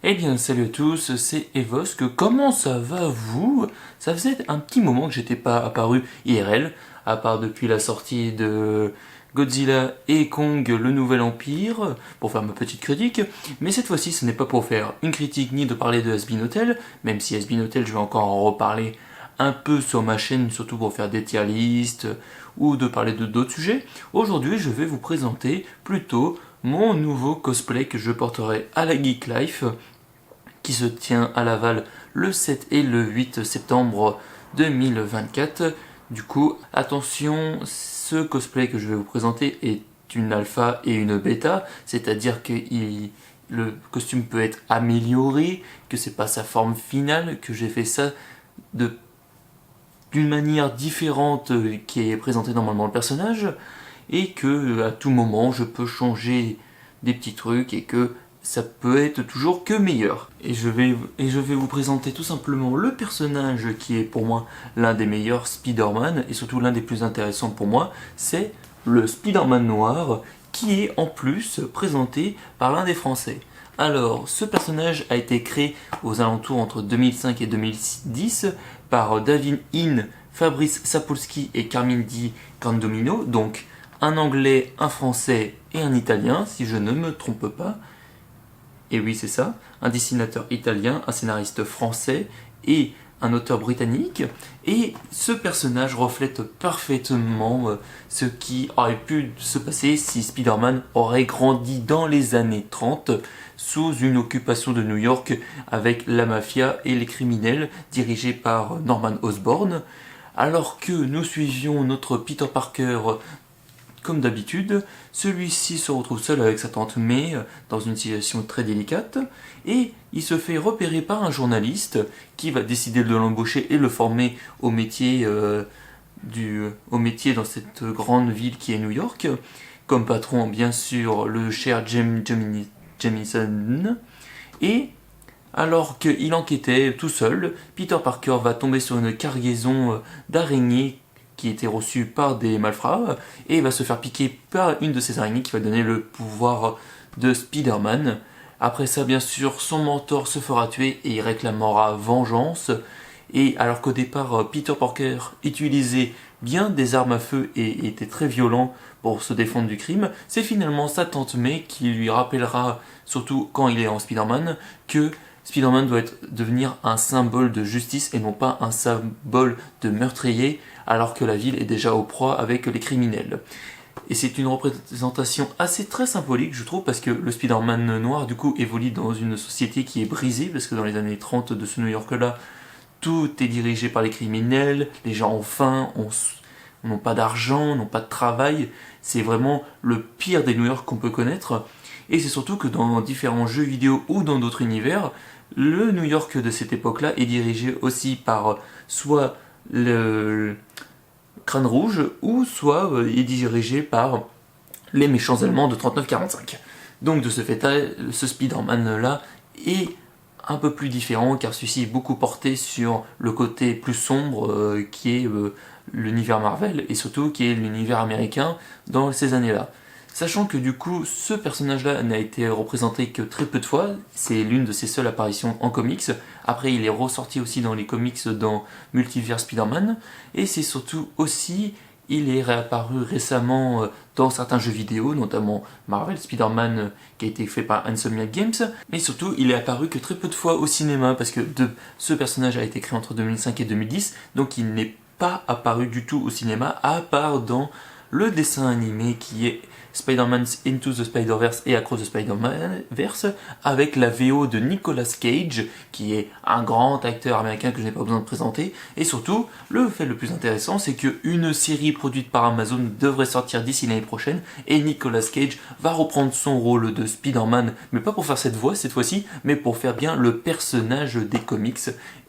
Eh bien salut à tous, c'est Evosk, comment ça va vous? Ça faisait un petit moment que j'étais pas apparu IRL, à part depuis la sortie de Godzilla et Kong le Nouvel Empire, pour faire ma petite critique, mais cette fois-ci ce n'est pas pour faire une critique ni de parler de Has-Been Hotel, même si Has-Been Hotel je vais encore en reparler un peu sur ma chaîne, surtout pour faire des tier lists ou de parler de d'autres sujets. Aujourd'hui je vais vous présenter plutôt mon nouveau cosplay que je porterai à la Geek Life, qui se tient à Laval le 7 et le 8 septembre 2024. Du coup, attention, ce cosplay que je vais vous présenter est une alpha et une bêta, c'est-à-dire que le costume peut être amélioré, que c'est pas sa forme finale, que j'ai fait ça d'une manière différente qui est présentée normalement le personnage, et que à tout moment je peux changer des petits trucs et que ça peut être toujours que meilleur. Et je vais vous présenter tout simplement le personnage qui est pour moi l'un des meilleurs Spider-Man et surtout l'un des plus intéressants pour moi, c'est le Spider-Man noir qui est en plus présenté par l'un des Français. Alors, ce personnage a été créé aux alentours entre 2005 et 2010 par David Hinn, Fabrice Sapolsky et Carmine Di Candomino, donc un anglais, un français et un italien, si je ne me trompe pas. Et oui, c'est ça, un dessinateur italien, un scénariste français et un auteur britannique. Et ce personnage reflète parfaitement ce qui aurait pu se passer si Spider-Man aurait grandi dans les années 30 sous une occupation de New York avec la mafia et les criminels dirigés par Norman Osborn. Alors que nous suivions notre Peter Parker comme d'habitude, celui-ci se retrouve seul avec sa tante May dans une situation très délicate et il se fait repérer par un journaliste qui va décider de l'embaucher et le former au métier, dans cette grande ville qui est New York. Comme patron, bien sûr, le cher Jamison. Et alors qu'il enquêtait tout seul, Peter Parker va tomber sur une cargaison d'araignées qui était reçu par des malfrats et va se faire piquer par une de ces araignées qui va donner le pouvoir de Spider-Man. Après ça, bien sûr, son mentor se fera tuer et il réclamera vengeance. Et alors qu'au départ, Peter Parker utilisait bien des armes à feu et était très violent pour se défendre du crime, c'est finalement sa tante May qui lui rappellera, surtout quand il est en Spider-Man, que Spider-Man doit devenir un symbole de justice et non pas un symbole de meurtrier, alors que la ville est déjà au proie avec les criminels. Et c'est une représentation assez très symbolique, je trouve, parce que le Spider-Man noir, du coup, évolue dans une société qui est brisée, parce que dans les années 30 de ce New York-là, tout est dirigé par les criminels, les gens ont faim, n'ont pas d'argent, n'ont pas de travail. C'est vraiment le pire des New York qu'on peut connaître. Et c'est surtout que dans différents jeux vidéo ou dans d'autres univers, le New York de cette époque-là est dirigé aussi par soit le Crâne Rouge ou soit est dirigé par les méchants allemands de 39-45. Donc de ce fait, ce Spider-Man-là est un peu plus différent car celui-ci est beaucoup porté sur le côté plus sombre qui est l'univers Marvel et surtout qui est l'univers américain dans ces années-là. Sachant que du coup, ce personnage-là n'a été représenté que très peu de fois, c'est l'une de ses seules apparitions en comics. Après, il est ressorti aussi dans les comics dans Multiverse Spider-Man, et c'est surtout aussi, il est réapparu récemment dans certains jeux vidéo, notamment Marvel Spider-Man qui a été fait par Insomniac Games, mais surtout, il est apparu que très peu de fois au cinéma, parce que ce personnage a été créé entre 2005 et 2010, donc il n'est pas apparu du tout au cinéma, à part dans le dessin animé qui est Spider-Man's Into the Spider-Verse et Across the Spider-Verse avec la VO de Nicolas Cage qui est un grand acteur américain que je n'ai pas besoin de présenter et surtout le fait le plus intéressant c'est qu'une série produite par Amazon devrait sortir d'ici l'année prochaine et Nicolas Cage va reprendre son rôle de Spider-Man mais pas pour faire cette voix cette fois-ci mais pour faire bien le personnage des comics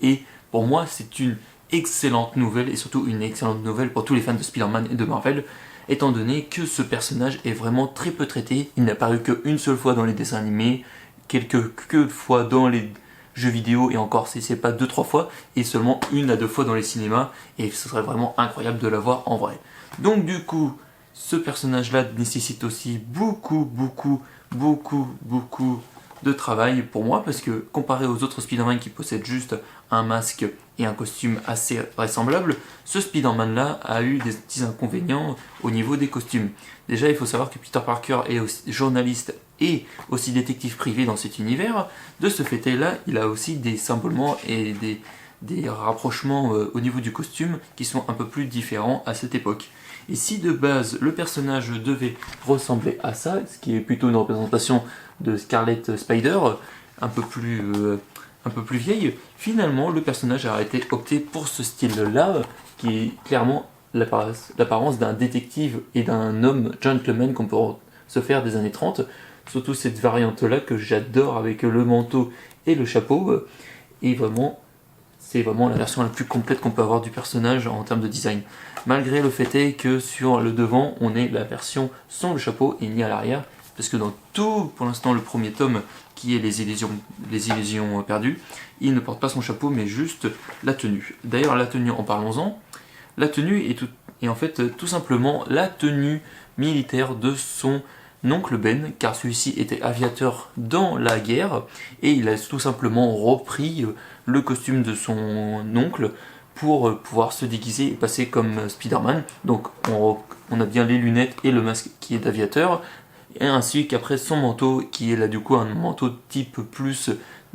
et pour moi c'est une excellente nouvelle et surtout une excellente nouvelle pour tous les fans de Spider-Man et de Marvel étant donné que ce personnage est vraiment très peu traité, il n'a paru qu'une seule fois dans les dessins animés, quelques fois dans les jeux vidéo, et encore c'est pas 2-3 fois, et seulement 1 à 2 fois dans les cinémas, et ce serait vraiment incroyable de l'avoir en vrai. Donc du coup, ce personnage-là nécessite aussi beaucoup de travail pour moi, parce que comparé aux autres Spider-Man qui possèdent juste un masque et un costume assez vraisemblable, ce Spider-Man-là a eu des petits inconvénients au niveau des costumes. Déjà, il faut savoir que Peter Parker est aussi journaliste et aussi détective privé dans cet univers. De ce fait-là, il a aussi des symbolements et des rapprochements au niveau du costume qui sont un peu plus différents à cette époque. Et si de base le personnage devait ressembler à ça, ce qui est plutôt une représentation de Scarlet Spider, un peu plus vieille, finalement le personnage a été opté pour ce style-là, qui est clairement l'apparence d'un détective et d'un homme gentleman qu'on peut se faire des années 30, surtout cette variante-là que j'adore avec le manteau et le chapeau, et vraiment, c'est vraiment la version la plus complète qu'on peut avoir du personnage en termes de design. Malgré le fait est que sur le devant, on est la version sans le chapeau et ni à l'arrière, parce que dans tout, pour l'instant, le premier tome, qui est les illusions perdues, il ne porte pas son chapeau, mais juste la tenue. D'ailleurs, la tenue, en parlons-en, la tenue est en fait tout simplement la tenue militaire de son oncle Ben, car celui-ci était aviateur dans la guerre, et il a tout simplement repris le costume de son oncle pour pouvoir se déguiser et passer comme Spider-Man. Donc on a bien les lunettes et le masque qui est d'aviateur, et ainsi qu'après son manteau qui est là du coup un manteau type plus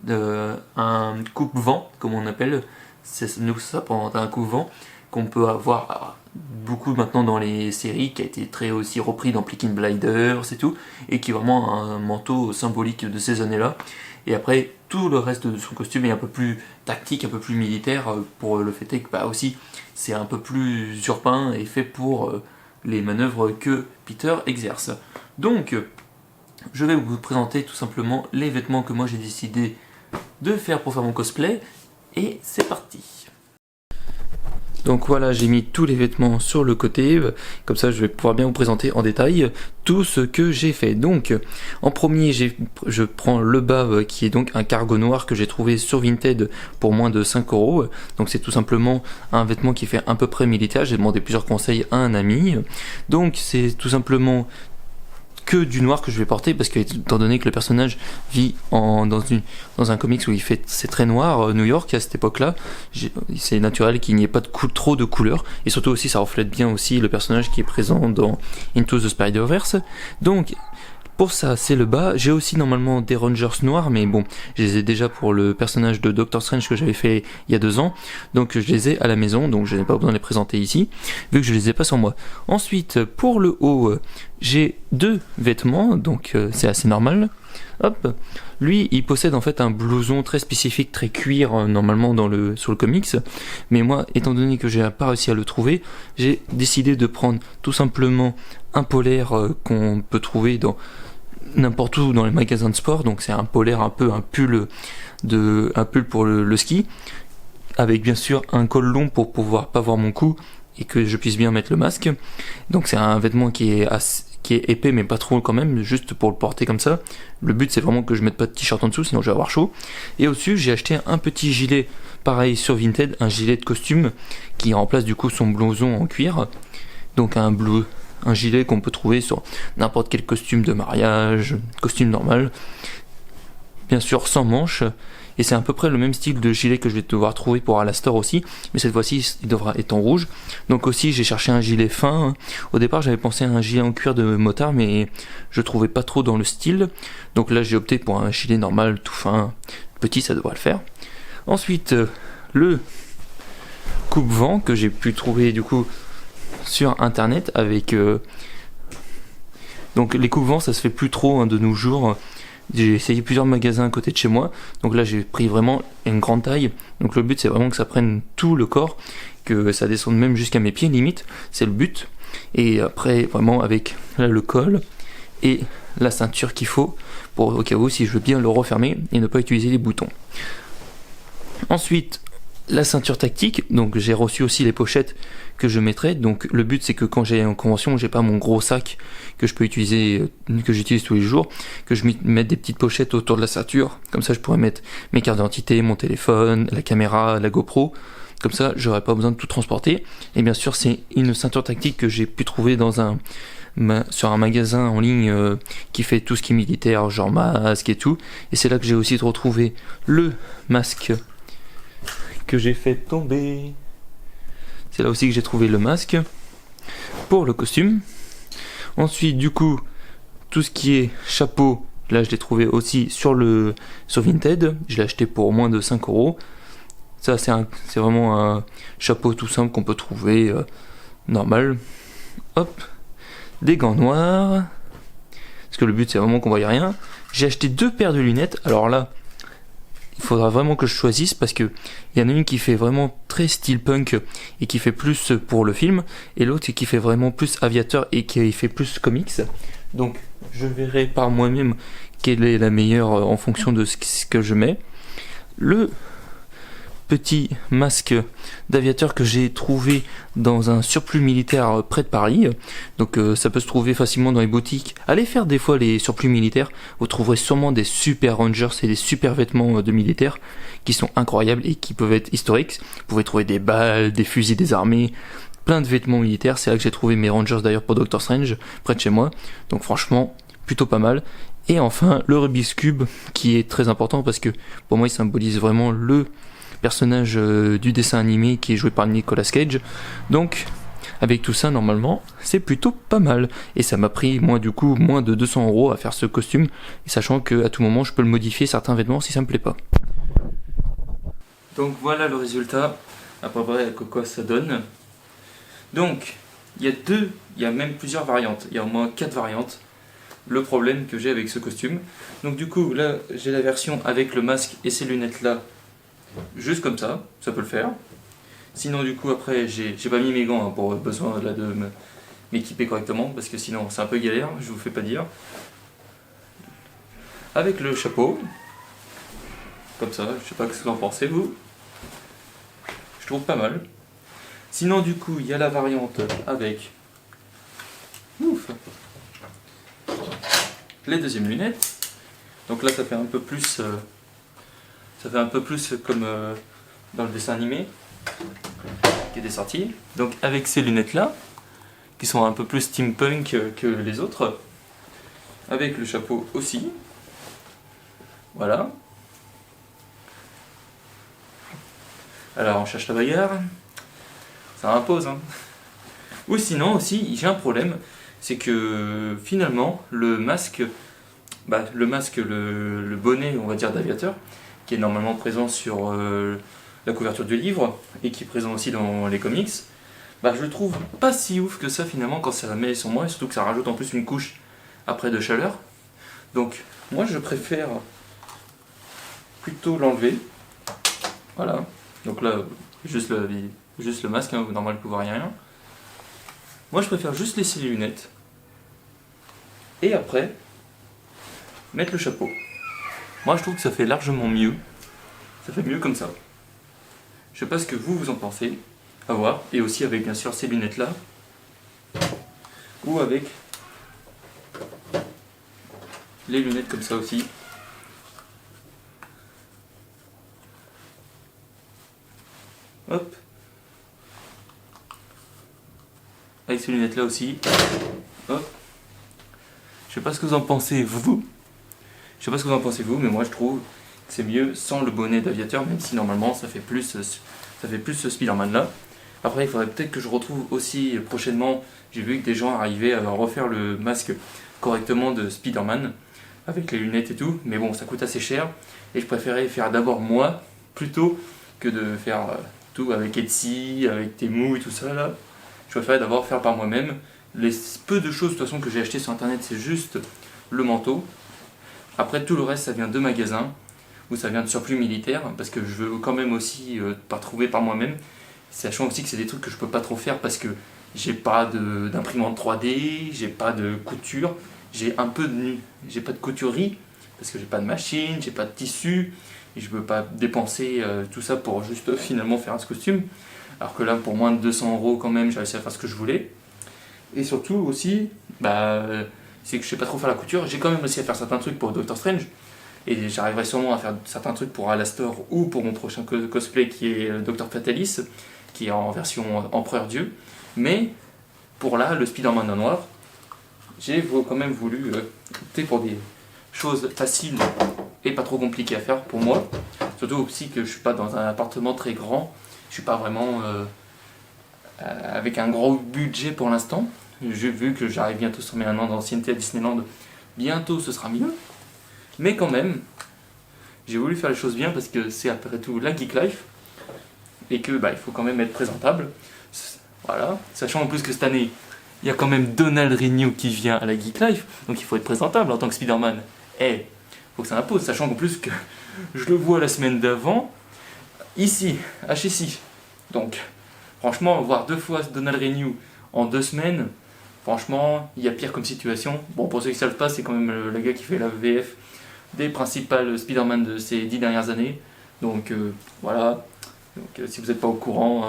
un coupe-vent comme on appelle, c'est nous ça pendant un coupe-vent qu'on peut avoir beaucoup maintenant dans les séries, qui a été très aussi repris dans Peaky Blinders et tout, et qui est vraiment un manteau symbolique de ces années-là. Et après, tout le reste de son costume est un peu plus tactique, un peu plus militaire, pour le fait est que aussi c'est un peu plus urbain et fait pour les manœuvres que Peter exerce. Donc, je vais vous présenter tout simplement les vêtements que moi j'ai décidé de faire pour faire mon cosplay, et c'est parti. Donc voilà, j'ai mis tous les vêtements sur le côté, comme ça je vais pouvoir bien vous présenter en détail tout ce que j'ai fait. Donc en premier, je prends le bas qui est donc un cargo noir que j'ai trouvé sur Vinted pour moins de 5€. Donc c'est tout simplement un vêtement qui fait à peu près militaire, j'ai demandé plusieurs conseils à un ami. Donc c'est tout simplement que du noir que je vais porter, parce que étant donné que le personnage vit dans un comics où c'est très noir, New York à cette époque-là, c'est naturel qu'il n'y ait pas trop de couleurs, et surtout aussi ça reflète bien aussi le personnage qui est présent dans Into the Spider-Verse. Donc pour ça, c'est le bas. J'ai aussi normalement des Rangers noirs, mais bon, je les ai déjà pour le personnage de Doctor Strange que j'avais fait il y a 2 ans. Donc je les ai à la maison, donc je n'ai pas besoin de les présenter ici, vu que je les ai pas sur moi. Ensuite, pour le haut, j'ai 2 vêtements, donc c'est assez normal. Hop, lui, il possède en fait un blouson très spécifique, très cuir, normalement sur le comics. Mais moi, étant donné que j'ai pas réussi à le trouver, j'ai décidé de prendre tout simplement un polaire qu'on peut trouver dans n'importe où dans les magasins de sport. Donc c'est un polaire, un pull pour le ski, avec bien sûr un col long pour pouvoir pas voir mon cou et que je puisse bien mettre le masque. Donc c'est un vêtement qui est épais mais pas trop quand même, juste pour le porter comme ça. Le but c'est vraiment que je mette pas de t-shirt en dessous, sinon je vais avoir chaud. Et au-dessus j'ai acheté un petit gilet pareil sur Vinted, un gilet de costume qui remplace du coup son blouson en cuir. Donc un gilet qu'on peut trouver sur n'importe quel costume de mariage, costume normal, bien sûr sans manches, et c'est à peu près le même style de gilet que je vais devoir trouver pour Alastor aussi, mais cette fois-ci il devra être en rouge. Donc aussi j'ai cherché un gilet fin. Au départ j'avais pensé à un gilet en cuir de motard, mais je trouvais pas trop dans le style, donc là j'ai opté pour un gilet normal tout fin, petit, ça devrait le faire. Ensuite le coupe-vent que j'ai pu trouver du coup sur internet avec donc les coupe-vents ça se fait plus trop de nos jours. J'ai essayé plusieurs magasins à côté de chez moi, donc là j'ai pris vraiment une grande taille, donc le but c'est vraiment que ça prenne tout le corps, que ça descende même jusqu'à mes pieds limite, c'est le but. Et après vraiment avec là, le col et la ceinture qu'il faut pour au cas où si je veux bien le refermer et ne pas utiliser les boutons. Ensuite la ceinture tactique, donc j'ai reçu aussi les pochettes que je mettrai. Donc le but c'est que quand j'ai en convention, j'ai pas mon gros sac que je peux utiliser, que j'utilise tous les jours, que je mette des petites pochettes autour de la ceinture, comme ça je pourrais mettre mes cartes d'identité, mon téléphone, la caméra, la GoPro, comme ça j'aurais pas besoin de tout transporter. Et bien sûr c'est une ceinture tactique que j'ai pu trouver dans un sur un magasin en ligne qui fait tout ce qui est militaire, genre masque et tout. Et c'est là que j'ai aussi retrouvé le masque que j'ai fait tomber. C'est là aussi que j'ai trouvé le masque pour le costume. Ensuite, du coup, tout ce qui est chapeau, là je l'ai trouvé aussi sur Vinted. Je l'ai acheté pour moins de 5€. Ça, c'est vraiment un chapeau tout simple qu'on peut trouver normal. Hop, des gants noirs. Parce que le but c'est vraiment qu'on voie rien. J'ai acheté 2 paires de lunettes. Alors là, il faudra vraiment que je choisisse parce que il y en a une qui fait vraiment très steampunk et qui fait plus pour le film, et l'autre qui fait vraiment plus aviateur et qui fait plus comics. Donc je verrai par moi-même quelle est la meilleure en fonction de ce que je mets. Le petit masque d'aviateur que j'ai trouvé dans un surplus militaire près de Paris. Donc ça peut se trouver facilement dans les boutiques. Allez faire des fois les surplus militaires, vous trouverez sûrement des super rangers et des super vêtements de militaires qui sont incroyables et qui peuvent être historiques. Vous pouvez trouver des balles, des fusils des armées, plein de vêtements militaires. C'est là que j'ai trouvé mes rangers d'ailleurs pour Doctor Strange, près de chez moi. Donc franchement, plutôt pas mal. Et enfin, le Rubik's Cube, qui est très important parce que pour moi il symbolise vraiment le personnage du dessin animé qui est joué par Nicolas Cage. Donc avec tout ça, normalement c'est plutôt pas mal, et ça m'a pris moi du coup moins de 200€ à faire ce costume, et sachant que à tout moment je peux le modifier certains vêtements si ça me plaît pas. Donc voilà le résultat à peu près à quoi ça donne. Donc il y a même plusieurs variantes, il y a au moins 4 variantes. Le problème que j'ai avec ce costume, donc du coup là j'ai la version avec le masque et ces lunettes là juste comme ça peut le faire. Sinon du coup après j'ai pas mis mes gants pour besoin là, de m'équiper correctement, parce que sinon c'est un peu galère, je vous fais pas dire. Avec le chapeau, comme ça, je sais pas ce que vous en pensez vous. Je trouve pas mal. Sinon du coup il y a la variante avec les deuxièmes lunettes. Donc là ça fait un peu plus comme dans le dessin animé qui était sorti. Donc avec ces lunettes là, qui sont un peu plus steampunk que les autres, avec le chapeau aussi. Voilà. Alors on cherche la bagarre, ça impose hein. Ou sinon aussi j'ai un problème, c'est que finalement le masque, le bonnet on va dire d'aviateur, qui est normalement présent sur la couverture du livre et qui est présent aussi dans les comics, je le trouve pas si ouf que ça finalement quand ça la met sur moi, et surtout que ça rajoute en plus une couche après de chaleur. Donc moi je préfère plutôt l'enlever. Voilà. Donc là juste le masque, hein, normal vous voyez rien. Moi je préfère juste laisser les lunettes et après mettre le chapeau. Moi je trouve que ça fait largement mieux. Ça fait mieux comme ça. Je sais pas ce que vous en pensez. À voir. Et aussi avec bien sûr ces lunettes là. Ou avec les lunettes comme ça aussi. Hop. Avec ces lunettes là aussi. Hop. Je sais pas ce que vous en pensez vous. Je sais pas ce que vous en pensez vous, mais moi je trouve que c'est mieux sans le bonnet d'aviateur, même si normalement ça fait plus ce Spider-Man là. Après il faudrait peut-être que je retrouve aussi prochainement, j'ai vu que des gens arrivaient à refaire le masque correctement de Spider-Man, avec les lunettes et tout, mais bon ça coûte assez cher, et je préférais faire d'abord moi, plutôt que de faire tout avec Etsy, avec Temu et tout ça là. Je préférais d'abord faire par moi-même. Les peu de choses de toute façon que j'ai acheté sur internet, c'est juste le manteau. Après tout le reste ça vient de magasins, ou ça vient de surplus militaire, parce que je veux quand même aussi pas trouver par moi-même, sachant aussi que c'est des trucs que je peux pas trop faire parce que j'ai pas d'imprimante 3D, j'ai pas de couture, j'ai pas de couturier, parce que j'ai pas de machine, j'ai pas de tissu, et je peux pas dépenser tout ça pour juste finalement faire un costume, alors que là pour moins de 200€ quand même j'ai réussi à faire ce que je voulais. Et surtout aussi, c'est que je sais pas trop faire la couture, j'ai quand même réussi à faire certains trucs pour Doctor Strange, et j'arriverai sûrement à faire certains trucs pour Alastor ou pour mon prochain cosplay qui est Docteur Fatalis, qui est en version Empereur Dieu. Mais pour là, le Spider-Man en noir, j'ai quand même voulu opter pour des choses faciles et pas trop compliquées à faire pour moi. Surtout aussi que je suis pas dans un appartement très grand, je suis pas vraiment avec un gros budget pour l'instant. J'ai vu que j'arrive bientôt sur mes 1 an d'ancienneté à Disneyland, bientôt ce sera mieux. Mais quand même, j'ai voulu faire les choses bien parce que c'est après tout la Geek Life et que il faut quand même être présentable. Voilà, sachant en plus que cette année, il y a quand même Donald Renew qui vient à la Geek Life, donc il faut être présentable en tant que Spider-Man. Et faut que ça impose, sachant qu'en plus que je le vois la semaine d'avant, ici, à Chessy. Donc, franchement, voir 2 fois Donald Renew en 2 semaines, franchement, il y a pire comme situation. Bon, pour ceux qui ne savent pas, c'est quand même le gars qui fait la VF des principales Spider-Man de ces 10 dernières années. Donc, voilà. Donc, si vous n'êtes pas au courant...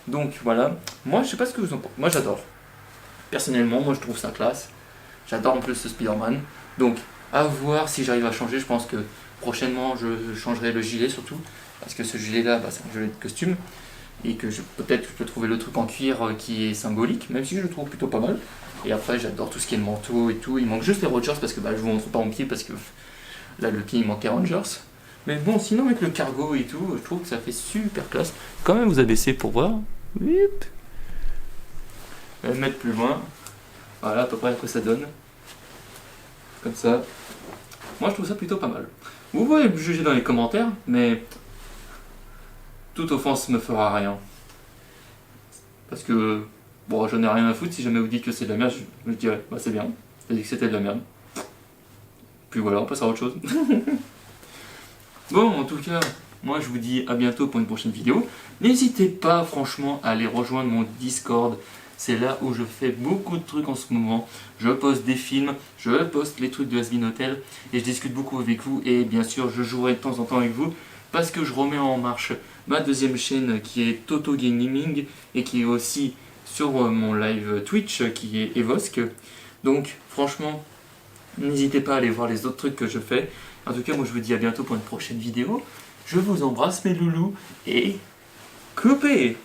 Donc voilà, moi je sais pas ce que vous en pensez, moi j'adore. Personnellement, moi je trouve ça classe. J'adore en plus ce Spider-Man. Donc à voir si j'arrive à changer, je pense que prochainement je changerai le gilet surtout. Parce que ce gilet là, c'est un gilet de costume. Et que peut-être je peux trouver le truc en cuir qui est symbolique, même si je le trouve plutôt pas mal. Et après j'adore tout ce qui est le manteau et tout. Il manque juste les Rogers parce que je vous montre pas mon pied parce que là le pied il manquait Rangers. Mais bon, sinon avec le cargo et tout, je trouve que ça fait super classe. Quand même vous abaisser pour voir. Whip. Je vais le mettre plus loin. Voilà à peu près à quoi ça donne. Comme ça. Moi je trouve ça plutôt pas mal. Vous pouvez me juger dans les commentaires, mais toute offense me fera rien. Parce que, bon, j'en ai rien à foutre. Si jamais vous dites que c'est de la merde, je me dirais, c'est bien. J'ai dit que c'était de la merde. Puis voilà, on passe à autre chose. Bon, en tout cas, moi je vous dis à bientôt pour une prochaine vidéo. N'hésitez pas franchement à aller rejoindre mon Discord. C'est là où je fais beaucoup de trucs en ce moment. Je poste des films, je poste les trucs de Has Been Hotel et je discute beaucoup avec vous. Et bien sûr, je jouerai de temps en temps avec vous parce que je remets en marche ma deuxième chaîne qui est Toto Gaming et qui est aussi sur mon live Twitch qui est Evosk. Donc franchement, n'hésitez pas à aller voir les autres trucs que je fais. En tout cas, moi je vous dis à bientôt pour une prochaine vidéo. Je vous embrasse mes loulous et coupez!